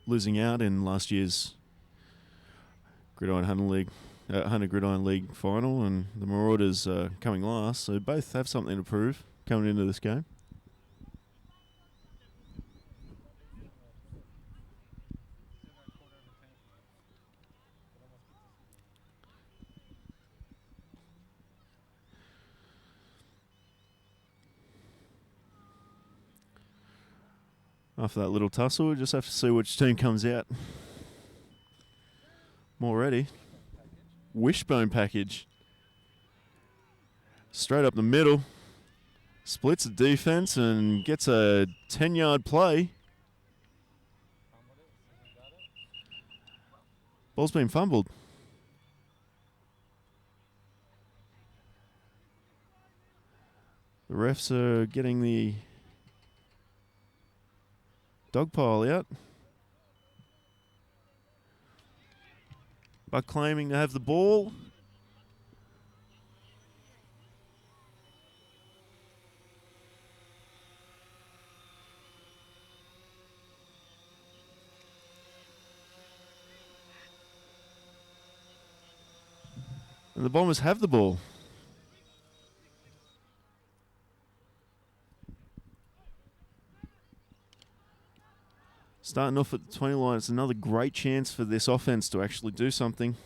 losing out in last year's Gridiron Hunter Gridiron League final, and the Marauders coming last. So both have something to prove coming into this game. After that little tussle, we just have to see which team comes out more ready. Wishbone package. Straight up the middle. Splits the defense and gets a 10-yard play. Ball's been fumbled. The refs are getting the dog pile out. Buck claiming to have the ball. And the Bombers have the ball. Starting off at the 20 line, it's another great chance for this offense to actually do something.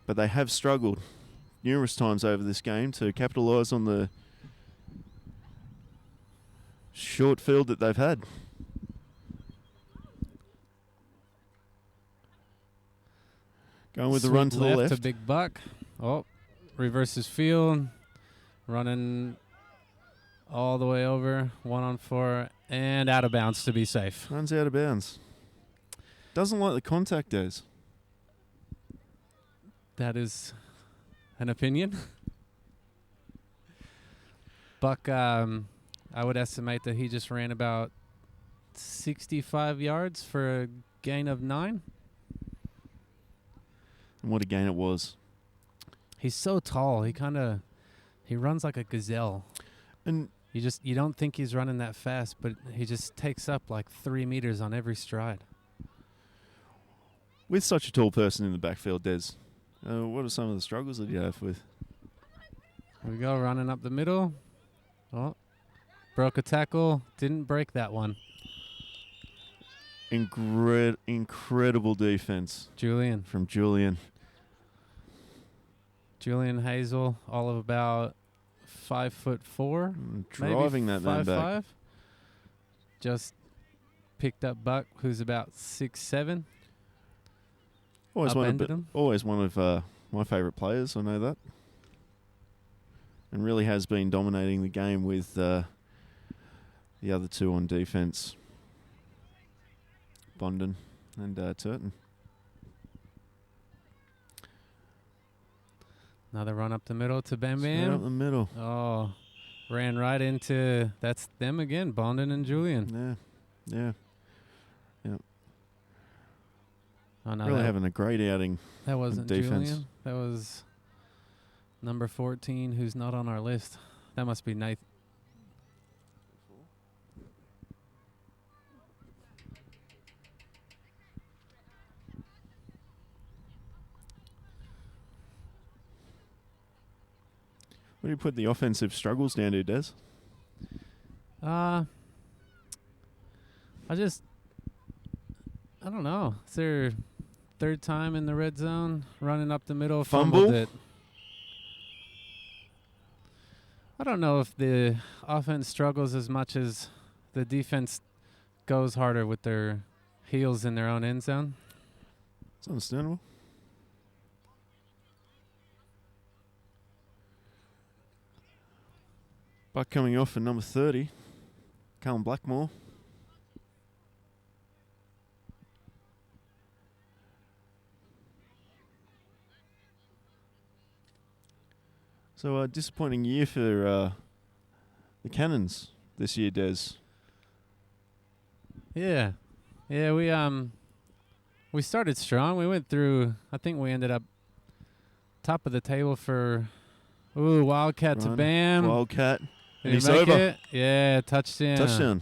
But they have struggled numerous times over this game to capitalise on the short field that they've had. Going with the run to the left. To Big Buck. Oh, reverses field. Running all the way over. 1-on-4 and out of bounds to be safe. Runs out of bounds. Doesn't like the contact, Des. That is an opinion. Buck, I would estimate that he just ran about 65 yards for a gain of 9. And what a gain it was. He's so tall. He runs like a gazelle. And you don't think he's running that fast, but he just takes up like 3 meters on every stride. With such a tall person in the backfield, Des, what are some of the struggles that you have with? Here we go, running up the middle. Oh, broke a tackle. Didn't break that one. Incredible defense. Julian. From Julian. Julian Hazel, all of about 5'4", driving maybe that man back. 5'5". Just picked up Buck, who's about 6'7". Always Upended him. Always one of my favourite players. I know that, and really has been dominating the game with the other two on defence, Bondon and Turton. Another run up the middle to Bam Straight Bam. up the middle. Oh, ran right into, that's them again, Bondon and Julian. Yeah. Oh, no, really having a great outing. That wasn't defense. Julian. That was number 14, who's not on our list. That must be Nathan. What do you put the offensive struggles down to, Des? I don't know. It's their third time in the red zone, running up the middle, fumbled it. I don't know if the offense struggles as much as the defense goes harder with their heels in their own end zone. It's understandable. Buck coming off for number 30, Callum Blackmore. So a disappointing year for the Cannons this year, Des. Yeah, we started strong. We went through. I think we ended up top of the table for Wildcat to Bam. Wildcat. Did He's he make over. it? Yeah, touchdown. Touchdown.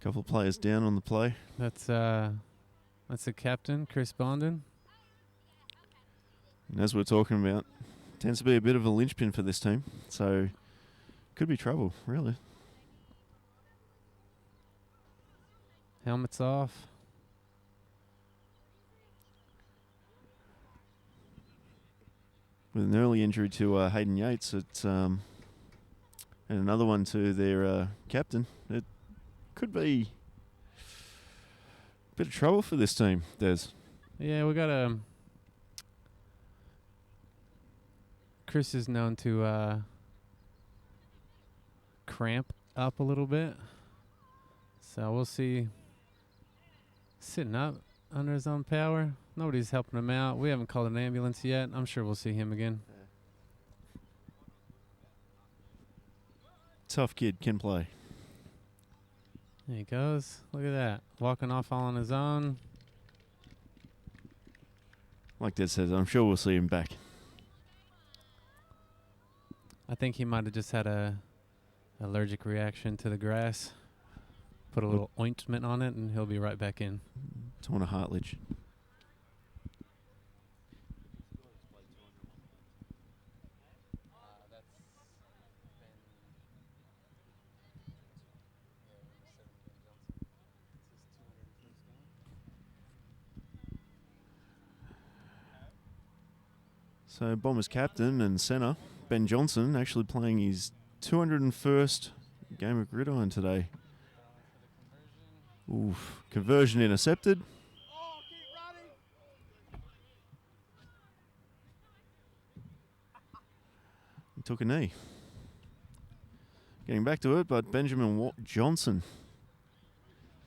Couple of players down on the play. That's the captain, Chris Bondon. And as we're talking about, tends to be a bit of a linchpin for this team. So could be trouble, really. Helmets off. With an early injury to Hayden Yates, and another one to their captain, it could be a bit of trouble for this team, Des. Yeah, we got Chris is known to cramp up a little bit. So we'll see. Sitting up under his own power. Nobody's helping him out. We haven't called an ambulance yet. I'm sure we'll see him again. Tough kid, can play. There he goes. Look at that. Walking off all on his own. Like Des says, I'm sure we'll see him back. I think he might have just had a allergic reaction to the grass. Put a little ointment on it, and he'll be right back in. Torn a heartledge. So Bombers captain and centre, Ben Johnson, actually playing his 201st game of Gridiron today. Oof. Conversion intercepted. He took a knee. Getting back to it, but Benjamin Johnson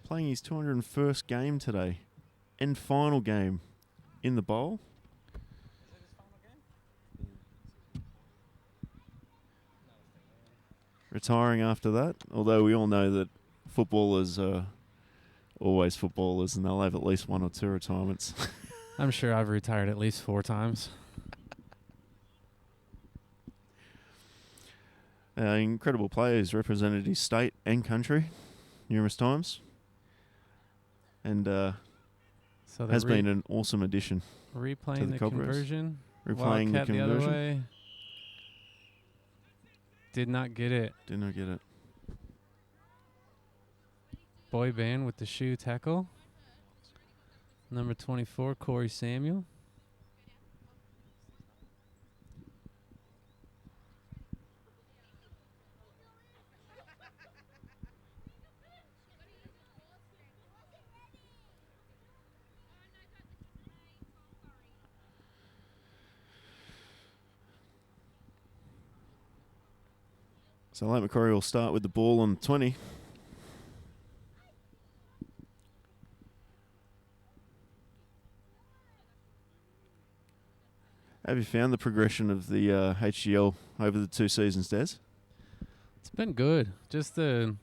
playing his 201st game today. And final game in the bowl. Retiring after that, although we all know that footballers are always footballers and they'll have at least one or two retirements. I'm sure I've retired at least 4 times. Incredible players, represented his state and country numerous times. And So has been an awesome addition. Replaying to the the Cobras. conversion. Replaying Wildcat the conversion. other way. Did not get it. Did not get it. Boy band with the shoe tackle. Number 24, Corey Samuel. So Lake Macquarie will start with the ball on 20. Have you found the progression of the HGL over the 2 seasons, Des? It's been good. Just the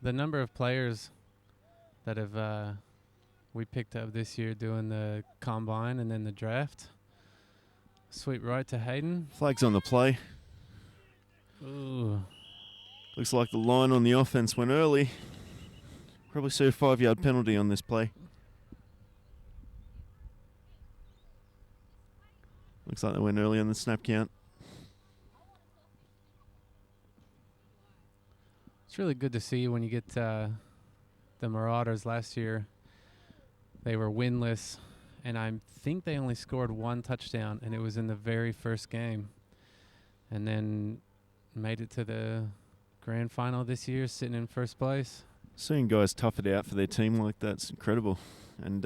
number of players that have we picked up this year doing the combine and then the draft. Sweep right to Hayden. Flags on the play. Ooh. Looks like the line on the offense went early. Probably see a 5-yard penalty on this play. Looks like they went early on the snap count. It's really good to see when you get the Marauders last year. They were winless, and I think they only scored 1 touchdown, and it was in the very first game. And then made it to the grand final this year, sitting in first place. Seeing guys tough it out for their team like that's incredible. And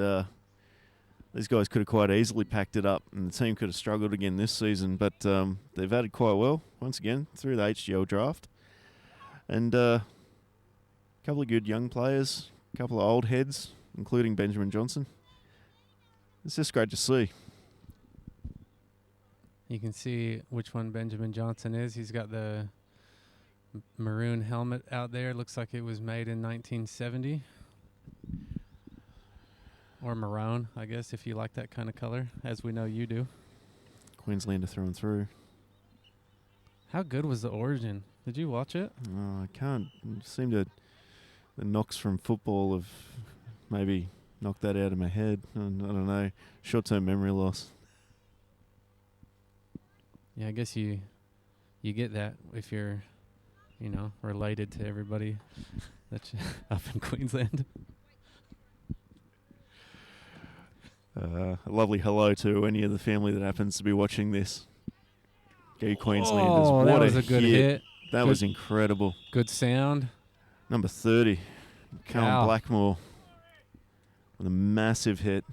these guys could have quite easily packed it up, and the team could have struggled again this season. But they've added quite well, once again, through the HGL draft. And a couple of good young players, a couple of old heads, including Benjamin Johnson. It's just great to see. You can see which one Benjamin Johnson is. He's got the maroon helmet out there. Looks like it was made in 1970. Or maroon, I guess, if you like that kind of color, as we know you do. Queenslander through and through. How good was the origin? Did you watch it? I can't seem to the knocks from football have maybe knocked that out of my head. I don't know. Short-term memory loss. Yeah, I guess you get that if you're, related to everybody that's up in Queensland. A lovely hello to any of the family that happens to be watching this. Go Queenslanders. What that was a good hit. That was incredible. Good sound. Number 30, Callum Cal. Blackmore with a massive hit.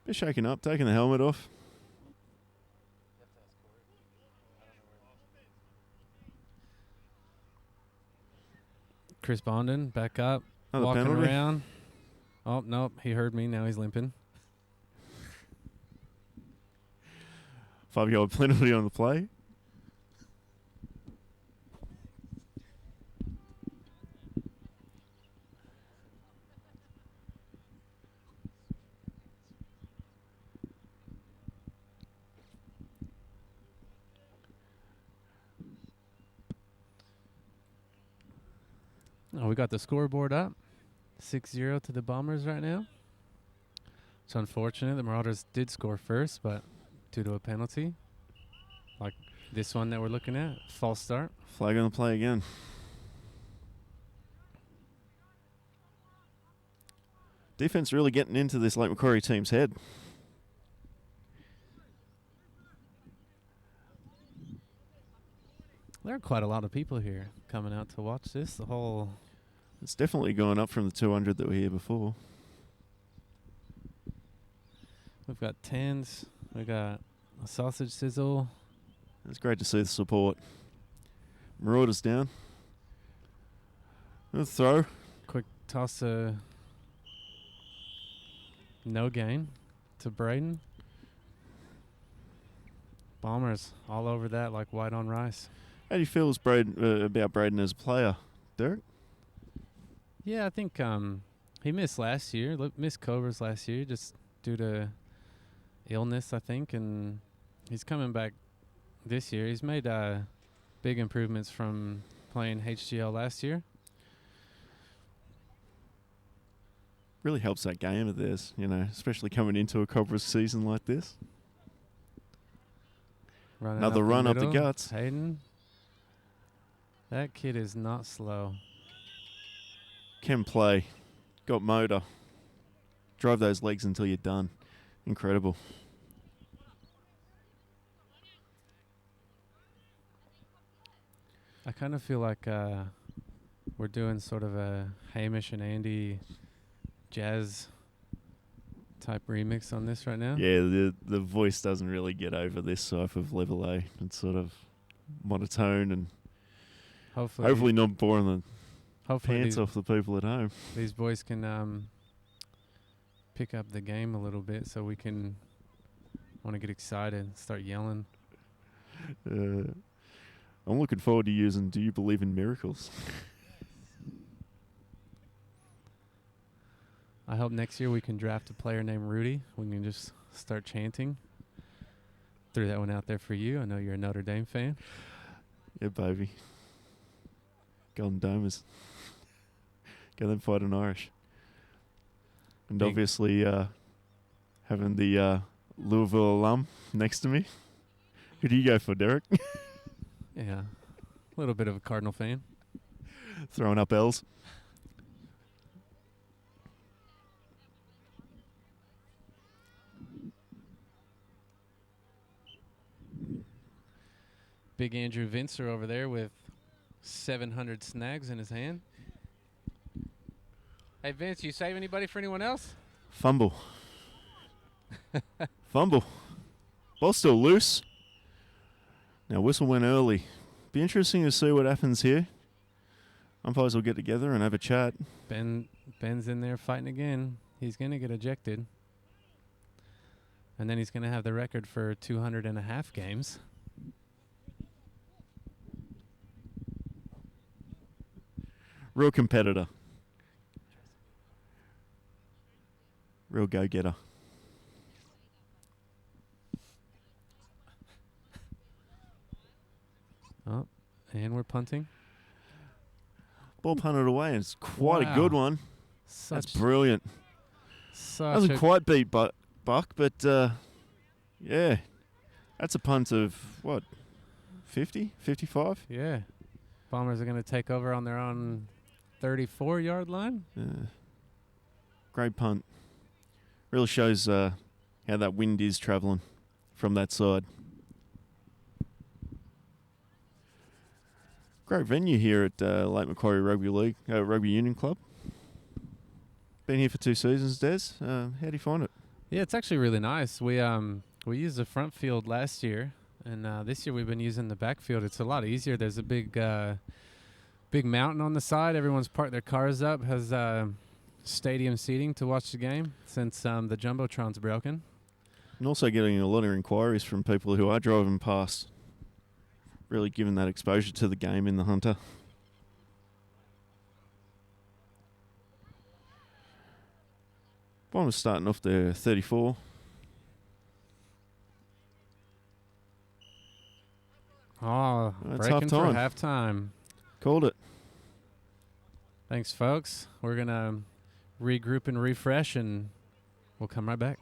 Bit shaken up, taking the helmet off. Chris Bondon back up, Another walking penalty. around. Oh, nope, he heard me. Now he's limping. 5-yard penalty on the play. Oh, we got the scoreboard up. 6-0 to the Bombers right now. It's unfortunate. The Marauders did score first, but due to a penalty, like this one that we're looking at, false start. Flag on the play again. Defense really getting into this Lake Macquarie team's head. There are quite a lot of people here coming out to watch this. It's definitely going up from the 200 that were here before. We've got tens. We got a sausage sizzle. It's great to see the support. Marauders down. Good throw. Quick toss to no gain to Braden. Bombers all over that like white on rice. How do you feel about Braden as a player, Derek? Yeah, I think he missed last year. Missed Cobras last year just due to illness, I think, and he's coming back this year. He's made big improvements from playing HGL last year. Really helps that game of theirs, especially coming into a Cobras season like this. Running Another run up the guts. Hayden. That kid is not slow. Can play. Got motor. Drive those legs until you're done. Incredible. I kind of feel like we're doing sort of a Hamish and Andy jazz type remix on this right now. Yeah, the voice doesn't really get over this type of level A. It's sort of monotone and hopefully not boring the pants off the people at home. These boys can pick up the game a little bit so we can want to get excited and start yelling. I'm looking forward to using Do You Believe in Miracles? I hope next year we can draft a player named Rudy. We can just start chanting. Threw that one out there for you. I know you're a Notre Dame fan. Yeah, baby. Golden Domers. Go them fighting Irish. And obviously having the Louisville alum next to me. Who do you go for, Derek? Yeah, a little bit of a Cardinal fan. Throwing up L's. Big Andrew Vincer over there with 700 snags in his hand. Hey, Vince, you save anybody for anyone else? Fumble. Fumble. Ball's still loose. Now, whistle went early. Be interesting to see what happens here. Umpires will get together and have a chat. Ben's in there fighting again. He's going to get ejected. And then he's going to have the record for 200.5 games. Real competitor. Real go-getter. Oh, And we're punting. Ball punted away, and it's quite a good one. That's Such brilliant. Doesn't quite beat Buck, but yeah. That's a punt of, what, 50, 55? Yeah. Bombers are going to take over on their own 34-yard line. Great punt. Really shows how that wind is travelling from that side. Great venue here at Lake Macquarie Rugby Union Club. Been here for 2 seasons, Des. How do you find it? Yeah, it's actually really nice. We used the front field last year, and this year we've been using the back field. It's a lot easier. There's a big mountain on the side. Everyone's parked their cars up. Has stadium seating to watch the game since the Jumbotron's broken. And also getting a lot of inquiries from people who are driving past. Really giving that exposure to the game in the Hunter. Bombers starting off their 34. Oh, It's breaking for half-time. halftime. Called it. Thanks, folks. We're going to regroup and refresh, and we'll come right back.